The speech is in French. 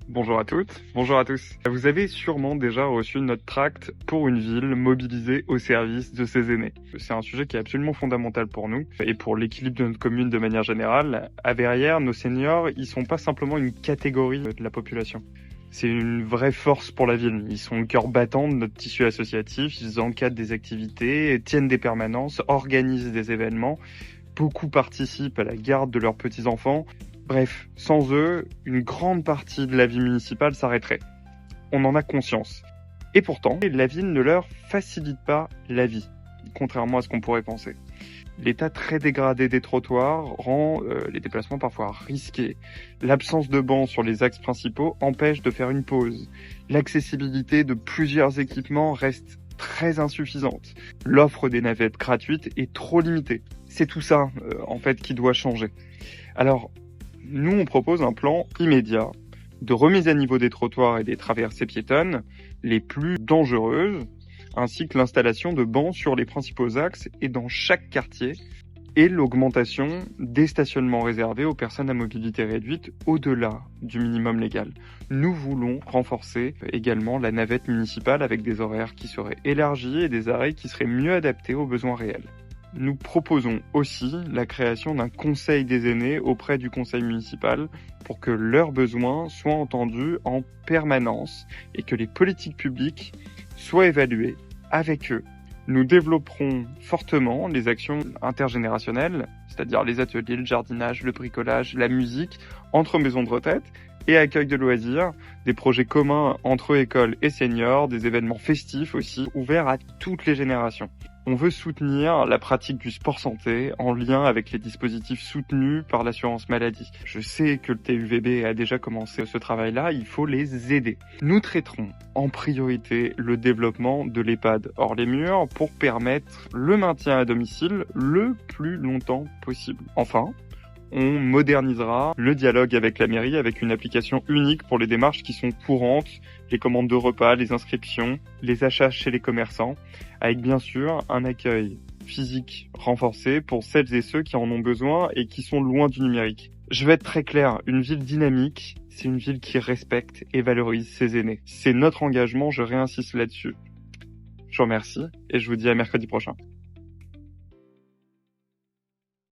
Bonjour à toutes, bonjour à tous. Vous avez sûrement déjà reçu notre tract pour une ville mobilisée au service de ses aînés. C'est un sujet qui est absolument fondamental pour nous et pour l'équilibre de notre commune de manière générale. À Verrières, nos seniors, ils sont pas simplement une catégorie de la population. C'est une vraie force pour la ville. Ils sont le cœur battant de notre tissu associatif, ils encadrent des activités, tiennent des permanences, organisent des événements. Beaucoup participent à la garde de leurs petits-enfants. Bref, sans eux, une grande partie de la vie municipale s'arrêterait. On en a conscience. Et pourtant, la ville ne leur facilite pas la vie, contrairement à ce qu'on pourrait penser. L'état très dégradé des trottoirs rend les déplacements parfois risqués. L'absence de bancs sur les axes principaux empêche de faire une pause. L'accessibilité de plusieurs équipements reste très insuffisante. L'offre des navettes gratuites est trop limitée. C'est tout ça, en fait, qui doit changer. Alors, nous, on propose un plan immédiat de remise à niveau des trottoirs et des traversées piétonnes les plus dangereuses, ainsi que l'installation de bancs sur les principaux axes et dans chaque quartier, et l'augmentation des stationnements réservés aux personnes à mobilité réduite au-delà du minimum légal. Nous voulons renforcer également la navette municipale avec des horaires qui seraient élargis et des arrêts qui seraient mieux adaptés aux besoins réels. Nous proposons aussi la création d'un conseil des aînés auprès du conseil municipal pour que leurs besoins soient entendus en permanence et que les politiques publiques soient évaluées avec eux. Nous développerons fortement les actions intergénérationnelles, c'est-à-dire les ateliers, le jardinage, le bricolage, la musique entre maisons de retraite et accueil de loisirs, des projets communs entre écoles et seniors, des événements festifs aussi, ouverts à toutes les générations. On veut soutenir la pratique du sport santé en lien avec les dispositifs soutenus par l'assurance maladie. Je sais que le TUVB a déjà commencé ce travail-là, il faut les aider. Nous traiterons en priorité le développement de l'EHPAD hors les murs pour permettre le maintien à domicile le plus longtemps possible. Enfin, on modernisera le dialogue avec la mairie avec une application unique pour les démarches qui sont courantes, les commandes de repas, les inscriptions, les achats chez les commerçants, avec bien sûr un accueil physique renforcé pour celles et ceux qui en ont besoin et qui sont loin du numérique. Je vais être très clair, une ville dynamique, c'est une ville qui respecte et valorise ses aînés. C'est notre engagement, je réinsiste là-dessus. Je vous remercie et je vous dis à mercredi prochain.